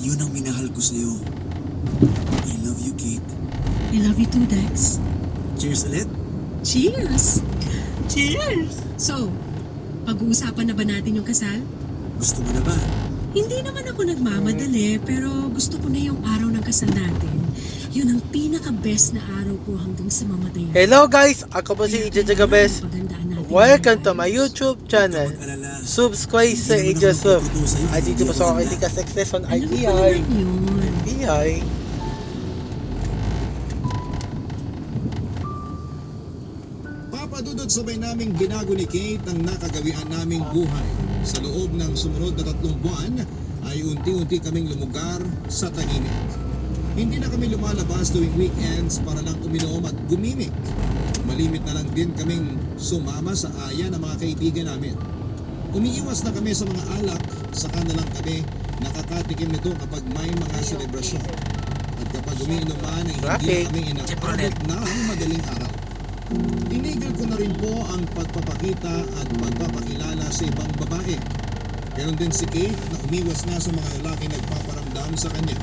Yun ang minahal ko sa'yo. I love you, Kate. I love you too, Dex. Cheers ulit. Cheers! Cheers! So, pag-uusapan na ba natin yung kasal? Gusto mo na ba? Hindi naman ako nagmamadali, pero gusto ko na yung araw ng kasal natin. Yun ang pinaka-best na araw ko hanggang sa mamatay. Hello guys! Ako po si Ija Jagabes. Pagandaan natin Welcome ang to my buhay. YouTube channel. Mag-alala. Subscribe sa Hindi naman Ija ako Sub. magtuturo sa'yo, Ay, dito hindi po ako sa handa. Kritika Success on Alam ko IPI. naman yun. IPI. Papadudod sabay naming binago ni Kate ang nakagawian naming buhay. Sa loob ng sumunod na 3 buwan ay unti-unti kaming lumugar sa tahimik. Hindi na kami lumalabas tuwing weekends para lang uminom at gumimik. Malimit na lang din kaming sumama sa aya ng mga kaibigan namin. Umiiwas na kami sa mga alak, saka na lang kami nakakatikim nito kapag may mga selebrasyon. At kapag umiinuman ay hindi na kami inaabot na ang madaling araw. Tinigil ko na rin po ang pagpapakita at pagpapakilala sa ibang babae. Ganon din si Kate na umiwas na sa mga lalaki nagpaparamdam sa kanya.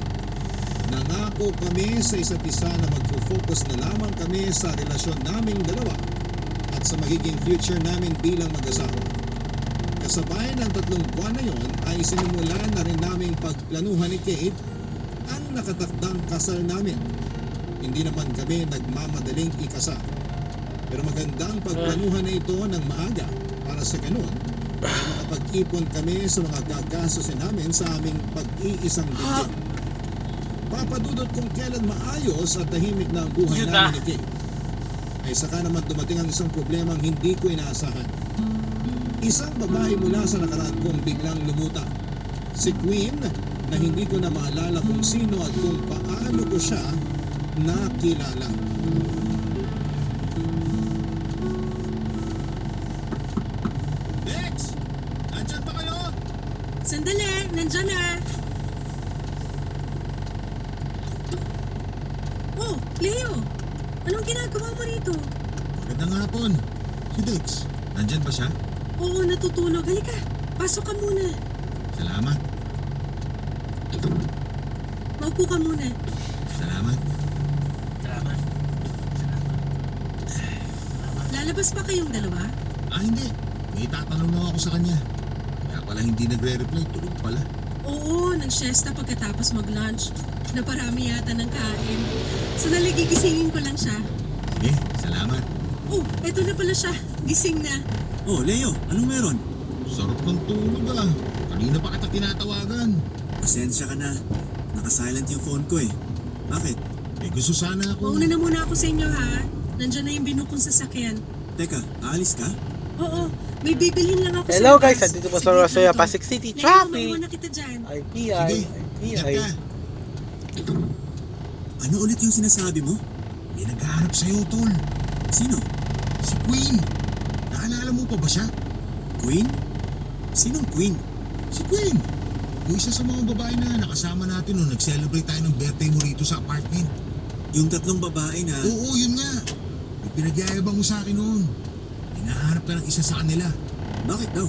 Nangako kami sa isa't isa na magfo-focus na lamang kami sa relasyon naming dalawa at sa magiging future namin bilang mag-asawa. Kasabay ng 3 buwan na yon ay sinimulan na rin naming pagplanuhan ni Kate ang nakatakdang kasal namin. Hindi naman kami nagmamadaling ikasal. Pero magandang pagplanuhan na ito ng maaga para sa ganun ay makapag-ipon kami sa mga gagastusin namin sa aming pag-iisang bigyan. Papadudot kung kailan maayos at tahimik na ang buhay namin ni Kate. Ay saka naman dumating ang isang problemang hindi ko inaasahan. Isang babae mula sa nakaraan kong biglang lumutang. Si Queen na hindi ko na maalala kung sino at kung paano ko siya nakilala. Dex! Andyan ba kayo? Sandali, nandyan na. Oh, Leo! Anong ginagawa mo rito? Magandang hapon. Si Dex, nandyan ba siya? Oo, natutulog. Halika, pasok ka muna. Salamat. Maupo ka muna. Salamat. Lalabas pa kayong dalawa? Hindi. May tatanong lang ako sa kanya. Kaya pala hindi nagre-reply. Tulog pala. Oo, nag-siesta pagkatapos mag-lunch. Naparami yata ng kain. Sandali, gigisingin ko lang siya. Sige, salamat. Oh, eto na pala siya. Gising na. Oh, Leo, anong meron? Sarap ng tulog ah. Kanina pa kita tinatawagan. Pasensya ka na. Naka-silent yung phone ko eh. Bakit? May gusto sana ako. Mauna na muna ako sa inyo ha. Nandyan na yung binukong sasakyan. Teka, aalis ka? Oo, may bibilhin lang ako Hello sa guys! labas. Andito po sa Sige, Rosario, Tonton. Pasig City. Leo, Traffic! maiwan na kita dyan. IPI. Ingat IPI. ka. Ano ulit yung sinasabi mo? May naghahanap sa'yo, tol. Sino? Si Queen. Naalala mo pa ba siya? Queen? Sinong Queen? Si Queen. Yung isa sa mga babae na nakasama natin nung nag-celebrate tayo ng birthday mo rito sa apartment. Yung 3 babae na... Oo, yun nga. May pinagyayabang mo sa akin noon. Hinahanap ka ng isa sa kanila. Bakit daw?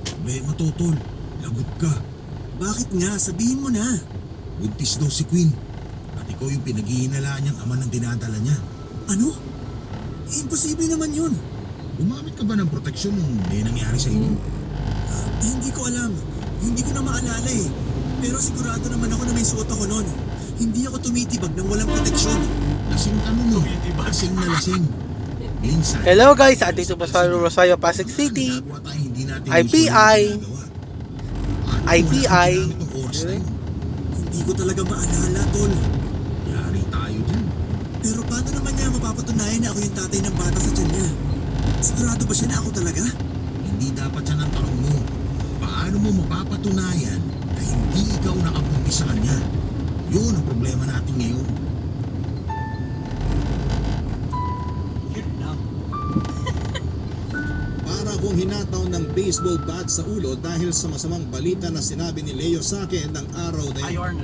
Problema to, tol. Lagot ka. Bakit nga? Sabihin mo na. Buntis daw si Queen. At ikaw yung pinaghihinalaan niyang ama ng dinadala niya. Ano? Imposible naman yun. Gumamit ka ba ng proteksyon nung may nangyari sa inyo? Hindi ko alam. Hindi ko na maalala eh. Pero sigurado naman ako na may suot ako noon. Hindi ako tumitibag ng walang proteksyon. Lasing ka nun, no? Lasing na lasing. Minsan, Hello guys! Andito po sa Rosario, Pasig City. ginagawa tayo hindi natin IPI. usually ginagawa. Paano kung IPI. wala kang ginamit ng oras na yun? Hindi ko talaga maalala, tol. Yari tayo dun. Pero paano naman niya mapapatunayan na ako yung tatay ng bata sa tiyan niya? Sigurado ba siya na ako talaga? Hindi dapat yan ang tanong mo. Paano mo mapapatunayan na hindi ikaw nakabuntis sa kanya? Yun ang problema natin ngayon. Para akong hinataw ng baseball bat sa ulo dahil sa masamang balita na sinabi ni Leo sa akin ng araw na yun.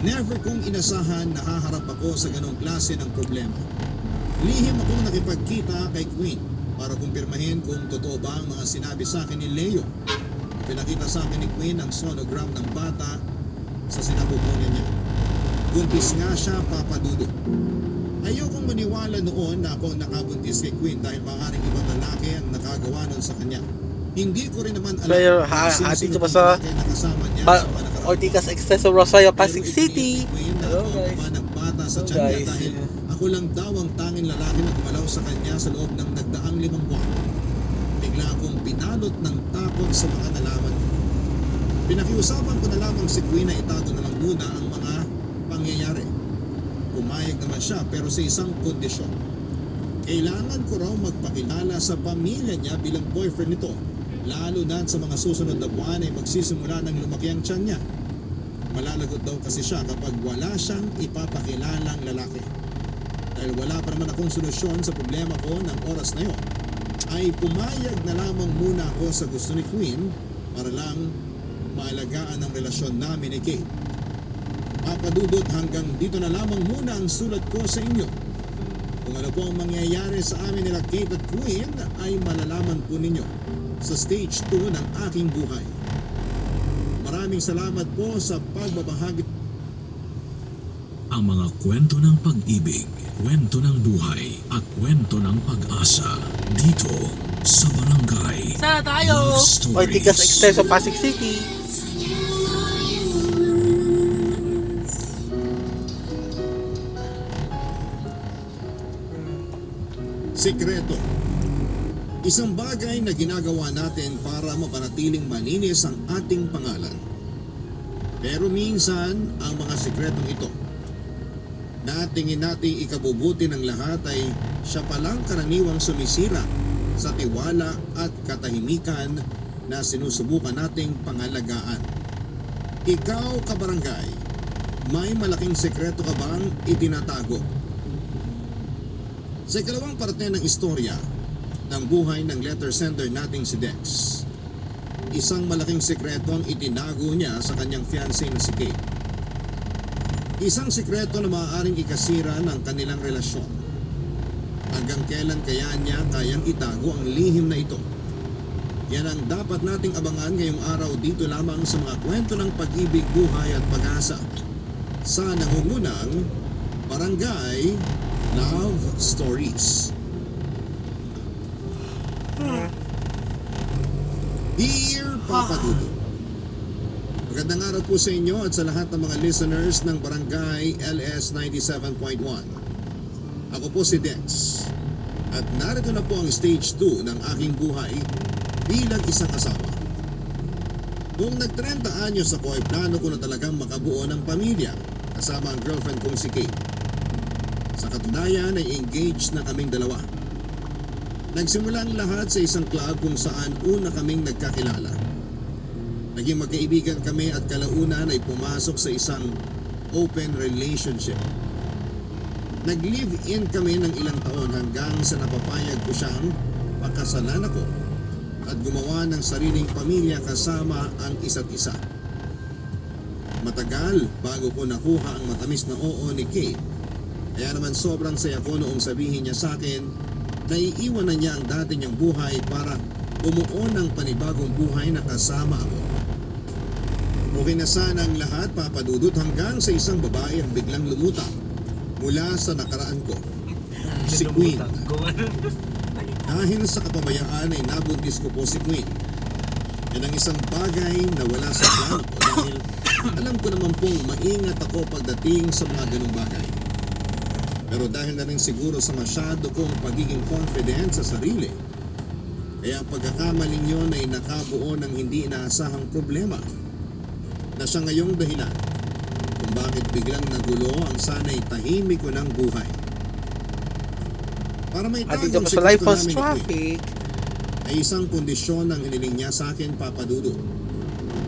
Never kong inasahan na haharap ako sa ganong klase ng problema. Lihim akong nakipagkita kay Queen para kumpirmahin kung totoo ba ang mga sinabi sa akin ni Leo. Pinakita sa akin ni Queen ang sonogram ng bata sa sinapupunan niya. Buntis nga siya, Papa Dudut. Ayokong maniwala noon na ako ang nakabuntis kay Queen dahil maaaring ibang lalaki ang nakagawa nun sa kanya. Hindi ko rin naman alam Player, kung dito sino pa sa lalaki na kasama niya Pa sa panakaraang Ortigas Expresso Rosario, Pasig pero City. ipinili ni Queen na Hello ako ang guys. ama ng bata sa Hello, tiyan niya guys. dahil ako lang daw ang tanging lalaki na gumalaw sa kanya sa loob ng nagdaang 5 buwan. Bigla akong pinalot ng takot sa mga nalaman ko. Pinakiusapan ko na lamang si Queen na itago na lang muna ang mga pangyayari. Pumayag naman siya pero sa isang kondisyon. Kailangan ko raw magpakilala sa pamilya niya bilang boyfriend nito, lalo na sa mga susunod na buwan ay magsisimula ng lumaki ang tiyan niya. Malalagot daw kasi siya kapag wala siyang ipapakilalang lalaki. Dahil wala pa naman akong solusyon sa problema ko ng oras na yon, ay pumayag na lamang muna ako sa gusto ni Queen para lang maalagaan ang relasyon namin ni Kate. Papadudot, hanggang dito na lamang muna ang sulat ko sa inyo. Kung ano po ang mangyayari sa amin nila Kate at Queen ay malalaman po ninyo sa stage 2 ng aking buhay. Maraming salamat po sa pagbabahagi. Ang mga kwento ng pag-ibig, kwento ng buhay, at kwento ng pag-asa dito sa Barangay Sana tayo! Love Stories. Ortigas Expresso, Pasig City. Sikreto. Isang bagay na ginagawa natin para mapanatiling malinis ang ating pangalan. Pero minsan, ang mga sikretong ito na tingin nating ikabubuti ng lahat ay siya palang karaniwang sumisira sa tiwala at katahimikan na sinusubukan nating pangalagaan. Ikaw, kabarangay, may malaking sekreto ka bang itinatago? Sa ikalawang parte ng istorya ng buhay ng letter sender nating si Dex, isang malaking sekreto ang itinago niya sa kanyang fiancé na si Kate. Isang sekreto na maaaring ikasira ng kanilang relasyon. Hanggang kailan kaya niya kayang itago ang lihim na ito? Yan ang dapat nating abangan ngayong araw dito lamang sa mga kwento ng pag-ibig, buhay at pag-asa sa nangungunang Barangay Love Stories. Dear Papa Dudu, magandang araw po sa inyo at sa lahat ng mga listeners ng Barangay LS 97.1. Ako po si Dex at narito na po ang stage 2 ng aking buhay bilang isang asawa. Noong nag-30 anyos ako ay plano ko na talagang makabuo ng pamilya kasama ang girlfriend kong si Kate. Sa katunayan ay engaged na kaming dalawa. Nagsimula ang lahat sa isang club kung saan una kaming nagkakilala. Naging magkaibigan kami at kalaunan ay pumasok sa isang open relationship. Nag-live-in kami ng ilang taon hanggang sa napapayag ko siyang pakasalan ako at gumawa ng sariling pamilya kasama ang isa't isa. Matagal bago ko nakuha ang matamis na oo ni Kate. Kaya naman sobrang saya ko noong sabihin niya sa akin na iiwan na niya ang dati niyang buhay para bumuo ng panibagong buhay na kasama ako. Okay na sana ang lahat, Papa Dudut, hanggang sa isang babae ang biglang lumutang mula sa nakaraan ko. Si Queen. Dahil sa kapabayaan ay nabuntis ko po si Queen. Yan ang isang bagay na wala sa plano ko dahil alam ko naman pong maingat ako pagdating sa mga ganung bagay. Pero dahil na rin siguro sa masyado kong pagiging confident sa sarili, kaya ang pagkakamaling yun ay nakabuo ng hindi inaasahang problema na siya ngayong dahilan kung bakit biglang nagulo ang sana'y tahimik ko ng buhay. Para may At tago dito ang pa sa Life sekreto of namin ni Queen, Traffic. ay isang kondisyon ang hiniling niya sa akin, Papa Dudu.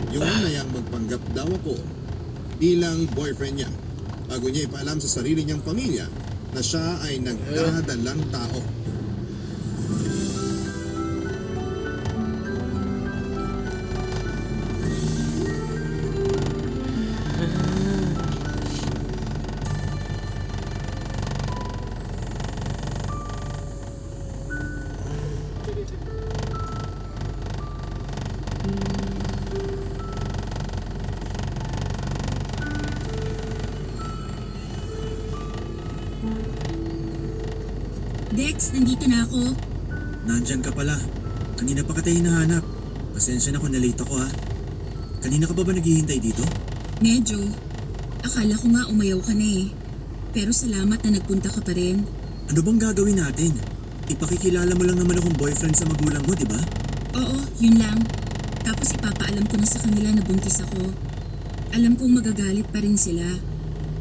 Yun na yang magpanggap daw ako bilang boyfriend niya bago niya ipaalam sa sarili niyang pamilya na siya ay nagdadalang tao. Dex, nandito na ako. Nandyan ka pala. Kanina pa kita hinahanap. Pasensya na kung nalate ako ha. Kanina ka ba naghihintay dito? Medyo. Akala ko nga umayaw ka na eh. Pero salamat na nagpunta ka pa rin. Ano bang gagawin natin? Ipakikilala mo lang naman akong boyfriend sa magulang mo, di ba? Oo, yun lang. Tapos ipapaalam ko na sa kanila na buntis ako. Alam kong magagalit pa rin sila.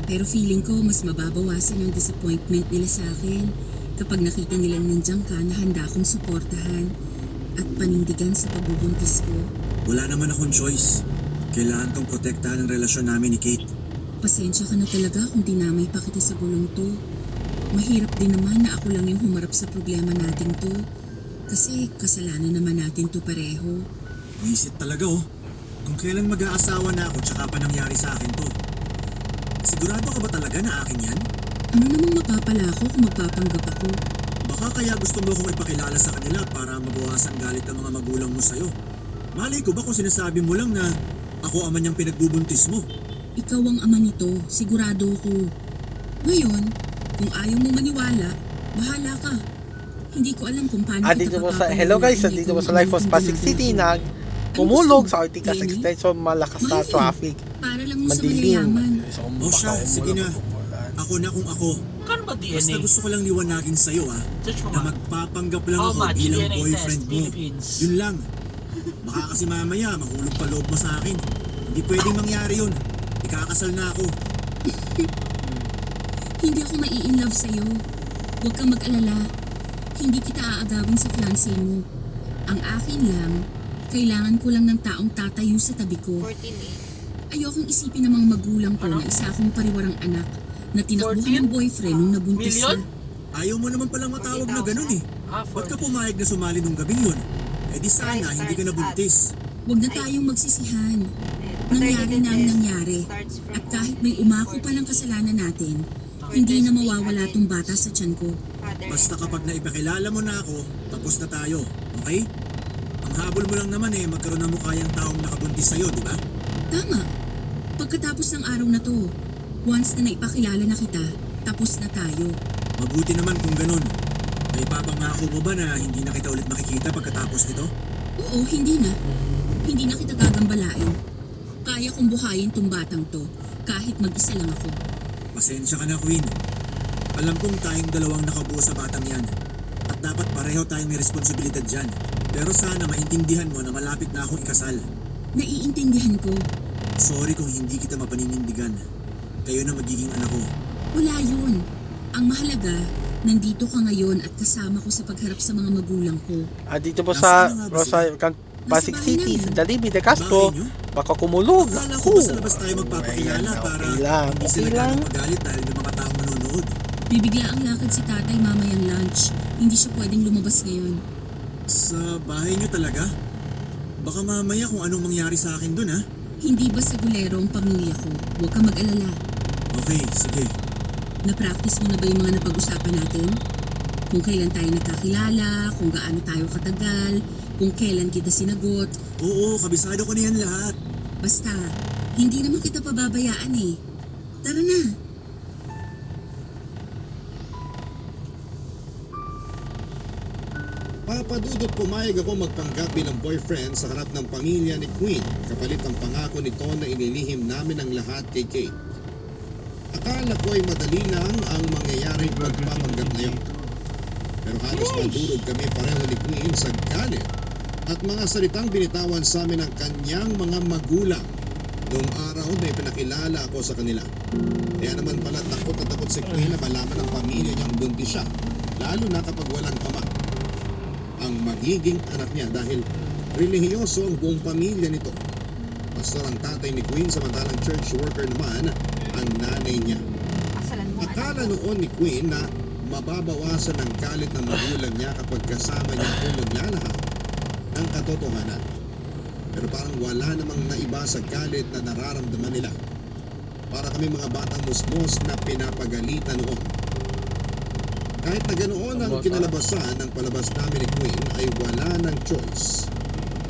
Pero feeling ko mas mababawasan ang disappointment nila sa akin kapag nakita nilang nandiyan ka na handa akong suportahan at panindigan sa pagbubuntis ko. Wala naman akong choice. Kailangan kong protektahan ang relasyon namin ni Kate. Pasensya ka na talaga kung dinamay pa kita sa gulong to. Mahirap din naman na ako lang yung humarap sa problema natin to. Kasi kasalanan naman natin to pareho. Wisit talaga oh. Kung kailan mag-aasawa na ako tsaka pa nangyari sa akin to. Sigurado ka ba talaga na akin yan? Ano namang mapapala ako kung magpapanggap ako? Baka kaya gusto mo akong ipakilala sa kanila para mabawasan galit ng mga magulang mo sa'yo. Malay ko ba kung sinasabi mo lang na ako ama niyang pinagbubuntis mo? Ikaw ang ama nito, sigurado ko. Ngayon, kung ayaw mo maniwala, bahala ka. Hindi ko alam kung paano Dito po sa, hello guys, dito po sa Life of Pasig City, tumulog sa Ortigas Extension, malakas na traffic. Para lang mo sa Madilim. mayayaman. O siya, sige na. Ako na kung ako. Kano ba Basta DNA? gusto ko lang liwanagin sa'yo Search mo na nga. magpapanggap lang How ako much bilang DNA boyfriend test, mo. Philippines? Yun lang. Baka kasi mamaya mahulog pa loob mo sa akin. Hindi pwedeng mangyari yun. Ikakasal na ako. Hindi ako mai-inlove sa'yo. Huwag kang mag-alala. Hindi kita aagawin sa fiancé mo. Ang akin lang, kailangan ko lang ng taong tatayo sa tabi ko. 14 Ayokong isipin ng mga magulang ko na isa akong pariwarang anak na tinakbuhan ng boyfriend nung nabuntis Million? na. Ayaw mo naman palang matawag na ganun eh. Ba't ka 40. pumayag na sumali nung gabing yun? Eh di sana hindi ka nabuntis. Huwag na tayong magsisihan. Nangyari na ang nangyari. At kahit may umako pa ng kasalanan natin, hindi na mawawala tong bata sa tiyan ko. Basta kapag naipakilala mo na ako, tapos na tayo. Okay? Ang habol mo lang naman eh, magkaroon ng mukha yung taong nakabuntis sa'yo, di ba? Tama. Pagkatapos ng araw na to, once na naipakilala na kita, tapos na tayo. Mabuti naman kung ganun. May papangako mo ba na hindi na kita ulit makikita pagkatapos nito? Oo, hindi na. Hindi na kita gagambalain. Kaya kong buhayin tong batang to, kahit mag-isa lang ako. Pasensya ka na, Queen. Alam kong tayong dalawang nakabuo sa batang yan. At dapat pareho tayong may responsibilidad dyan. Pero sana maintindihan mo na malapit na akong ikasal. Naiintindihan ko. Sorry kung hindi kita mapaninindigan. Kayo na magiging anak ko. Wala yun. Ang mahalaga, nandito ka ngayon at kasama ko sa pagharap sa mga magulang ko. Dito po sa Rosario, Pasig City, sa Dalibi de Castro, Bahay niyo? baka kumulog. Akala ko ba sa labas tayo magpapakilala para Okay lang, hindi okay sila lang. ganang magalit dahil may mga taong manonood. Bibigla ang lakad si tatay mamayang lunch. Hindi siya pwedeng lumabas ngayon. Sa bahay niyo talaga? Baka mamaya kung anong mangyari sa akin dun ha? Hindi ba sa gulero ang pamilya ko? Huwag kang mag-alala. Okay, sige. Na-practice mo na ba yung mga napag-usapan natin? Kung kailan tayo nagkakilala, kung gaano tayo katagal, kung kailan kita sinagot. Oo, kabisado ko na yan lahat. Basta, hindi naman kita pababayaan eh. Tara na. Papadudot pumayag ako magpanggap bilang boyfriend sa harap ng pamilya ni Queen kapalit ang pangako nito na inilihim namin ang lahat kay Kate. Akala ko ay madali lang ang mangyayaring pagpapanggap na yun. Pero halos madurog kami pareho ni Queen sa galit at mga salitang binitawan sa amin ng kanyang mga magulang noong araw na ipinakilala ako sa kanila. Kaya naman pala takot na takot si Queen na malaman ng pamilya niyang buntis siya, lalo na kapag walang ama ang magiging anak niya dahil relihiyoso ang buong pamilya nito. Pastor ang tatay ni Queen, samantalang church worker naman ang nanay niya. Kasalan mo Akala noon ni Queen na mababawasan ang galit ng magulang niya kapag kasama niya kung maglalahad ng katotohanan. Pero parang wala namang naiba sa galit na nararamdaman nila. Para kami mga batang musmos na pinapagalitan noon. Kahit na ganoon ang kinalabasan ng palabas namin ni Queen ay wala ng choice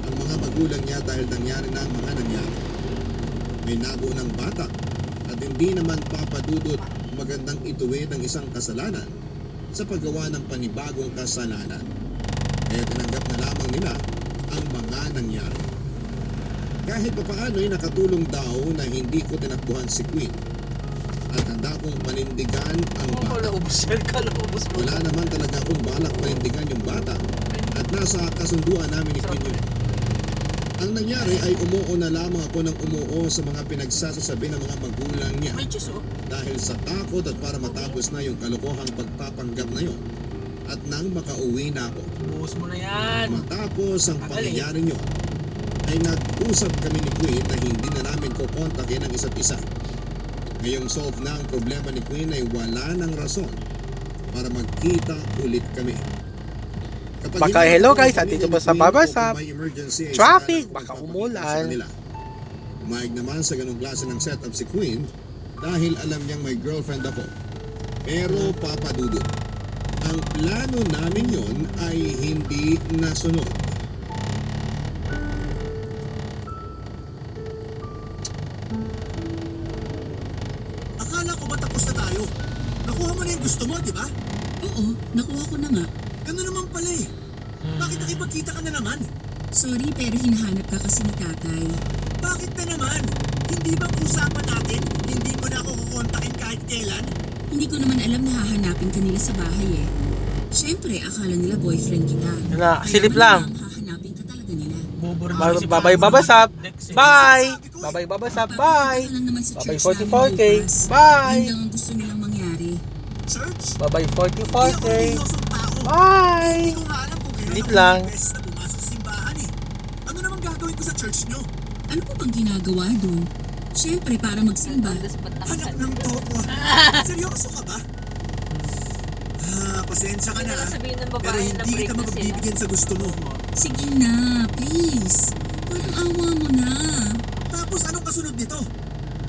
ang mga magulang niya dahil nangyari na ang mga nangyari. May nabuo ng bata at hindi naman papadudot magandang ituwid ng isang kasalanan sa paggawa ng panibagong kasalanan. Kaya tinanggap na lamang nila ang mga nangyari. Kahit papaano'y nakatulong daw na hindi ko tinakbuhan si Queen at handa kong panindigan ang bata. Wala naman talaga akong balak panindigan yung bata at nasa kasunduan namin ni Queen yun. Ang nangyari ay umuo na lamang ako ng umuo sa mga pinagsasasabi ng mga magulang niya dahil sa takot at para matapos na yung kalokohang pagpapanggap na yun. At nang makauwi na ako, Buhos mo na yan. matapos ang pangyayari nyo, ay nag-usap kami ni Queen na hindi na namin kukontakin ang isa't isa. Ngayong solve na ang problema ni Queen ay wala ng rason para magkita ulit kami. Kapag Baka hindi hello ako guys, pamilya andito ni pa sa Queen Babasap. o kung may emergency ay Traffic, saka baka ako magpapakita umulan. sa kanila. Umayag naman sa ganung klase ng setup si Queen dahil alam niyang may girlfriend ako. Pero Papa Dudut, ang plano namin yon ay hindi nasunod. Akala ko ba tapos na tayo? Nakuha mo na yung gusto mo, di ba? Oo, nakuha ko na nga. Gano'n naman pala eh. Bakit nakipagkita ka na naman? Sorry pero hinahanap ka kasi ni tatay. Bakit na naman? Hindi ba usapan natin? Hindi mo na ako kukontakin kahit kailan? Hindi ko naman alam na hahanapin ka nila sa bahay eh. Siyempre, akala nila boyfriend kita. Yun na, Kaya silip lang. malamang hahanapin ka talaga nila. Babay Babasap. Bye. Babay Babasap. Bye. Papunta ka lang naman sa Babay church namin 44K. bukas. Bye. Yun lang ang gusto nilang mangyari. Church? Babay Hindi ako 44K. reliyosong tao. Bye. Hindi ko nga alam kung kailan Silip ako lang. yung best na pumasok sa simbahan eh. Ano namang gagawin ko sa church nyo? Ano pa bang ginagawa dun? Siyempre, para magsimba. Hanap ng toko. Seryoso ka ba? Pasensya ka na. Sabihin ng Pero babae na hindi break kita na sila. magbibigyan sa gusto mo. Sige na, please. Parang awa mo na. Tapos anong kasunod nito?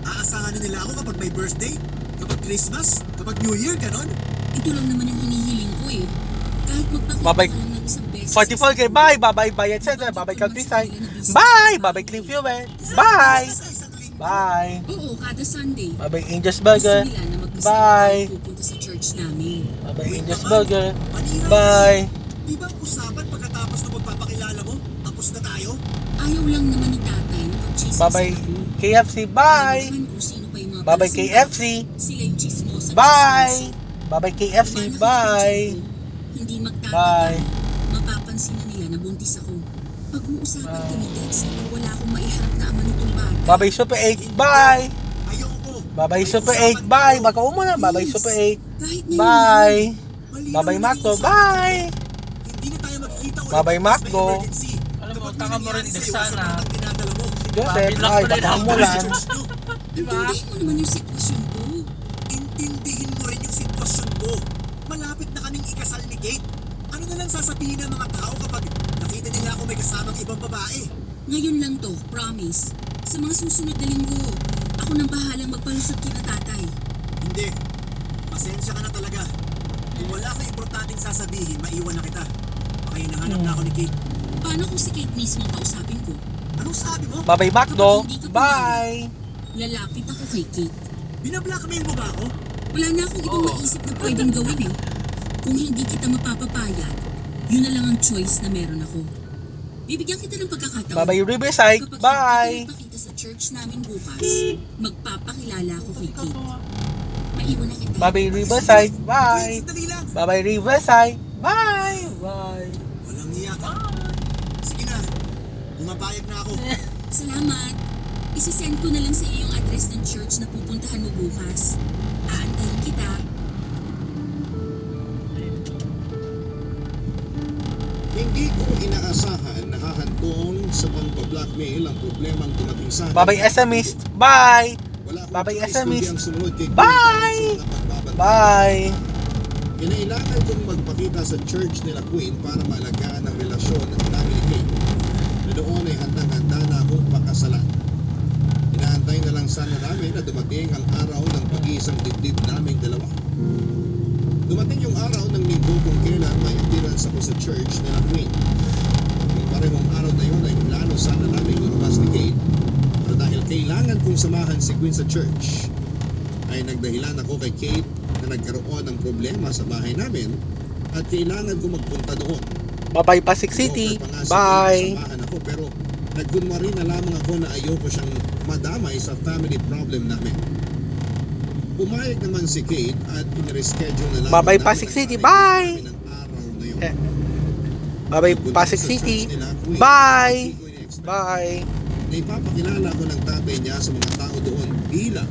Aasahan na nila ako kapag may birthday? Kapag Christmas? Kapag New Year, ganon? Ito lang naman yung hinihiling ko eh. Kahit magpakita Babay. ka lang ng isang beses. 44K. Bye. Babay Bayad Center. Babay Countryside. Bye. Babay Clean Fuel. Bye. Sa isang linggo. Bye. Oo, kada Sunday. Babay Angel's Gusto Burger. nila na magkasama Bye. tayo pupunta sa church namin. Babay Wait Angel's naman. Burger. Manira Bye. Di ba ang usapan pagkatapos ng magpapakilala mo? Tapos na tayo? Ayaw lang naman ni tatay na pag-chismis Babay ako. KFC. Bye. Alam naman kung sino pa yung mga Babay palasimba. KFC. Sila yung chismosa. Bye. Babay KFC. Malaki Bye. yung ko. Hindi magtataka. Bye. Mapapansin na nila na buntis ako. Pag-uusapan Bye. kami Dex, wala akong maiharap na ama nitong bata. Babay Super 8. Bye. Ayoko. Babay May Super usapan 8. Bye. tayo. Baka mo na. Babay Please. Super 8. Kahit ngayon Bye. Malinaw Babay na Macdo. nag-usapan Bye. tayo. Hindi na tayo magkita ulit. Babay kapag may Macdo. emergency. Alam mo, Kapag may taka mo rin nangyari din sa'yo sa sana. batang dinadala mo. Joseph. Babilak Ay, pala baka yun. mo lang. Sa church nyo. Diba? Intindihin mo naman yung sitwasyon ko. Intindihin mo rin yung sitwasyon ko. Malapit na kaming ikasal ni Kate. Ano na lang sasabihin ng mga tao kapag nakita nila ako may kasamang ibang babae? Ngayon lang to, promise. Sa mga susunod na linggo, ako nang bahalang magpalusot kina tatay. Hindi. Pasensya ka na talaga. Kung wala kang importanteng sasabihin, maiwan na kita. Baka hinahanap na ako ni Kate. Paano kung si Kate mismo ang kausapin ko? Anong sabi mo? Babay Macdo. Bye. Lalapit ako kay Kate. Binablackmail mo ba ako? Wala na akong ibang maisip na pwedeng gawin eh. Kung hindi kita mapapapayag, yun na lang ang choice na meron ako. Bibigyan kita ng pagkakataon. Babay Riverside. Kapag Bye. hindi ka nagpakita sa church namin bukas, magpapakilala ako kay Kate. Maiwan na kita. Babay Riverside. Wait, Bye. sandali lang. Babay Riverside. Bye. Bye. Walang niya ka. Sige na. Pumapayag na ako. Salamat. Isisend ko na lang sa iyo yung address ng church na pupuntahan mo bukas. Aantayin kita. Hindi ko inaasahan na hahantong sa pang-blackmail ang problemang dumating sa akin. Babay SMist. Bye. Wala akong Babay choice SMS. kundi ang sumunod kay Queen Bye. sa pagbabantay. Bye. Kinailangan kong magpakita sa church nila Queen para maalagaan ang relasyon ng namin ni Kate. Na doon ay handang-handa na akong pakasalan. Inaantay na lang sana namin na dumating ang araw ng pag-iisang dibdib naming dalawa. Dumating yung araw ng linggo kung kailan may appearance ako sa church nila Queen. Yung parehong araw na yun ay plano sana namin lumabas ni Kate. Pero dahil kailangan kong samahan si Queen sa church, ay nagdahilan ako kay Kate na nagkaroon ng problema sa bahay namin at kailangan ko magpunta doon. Bye-bye Pasig City. Offer pa nga si Bye. Kate na samahan ako pero nagkunwari na lamang ako na ayoko siyang madamay sa family problem namin. Pumayag naman si Kate at in-reschedule na lamang Bye-bye, namin Pasig ang City. family Bye. namin ng araw na yun. Eh. Bye-bye Nagpunta Pasig sa City. church nila, Queen. Bye. Hindi ko ini-expect Bye. na ipapakilala ko ng tatay niya sa mga tao doon bilang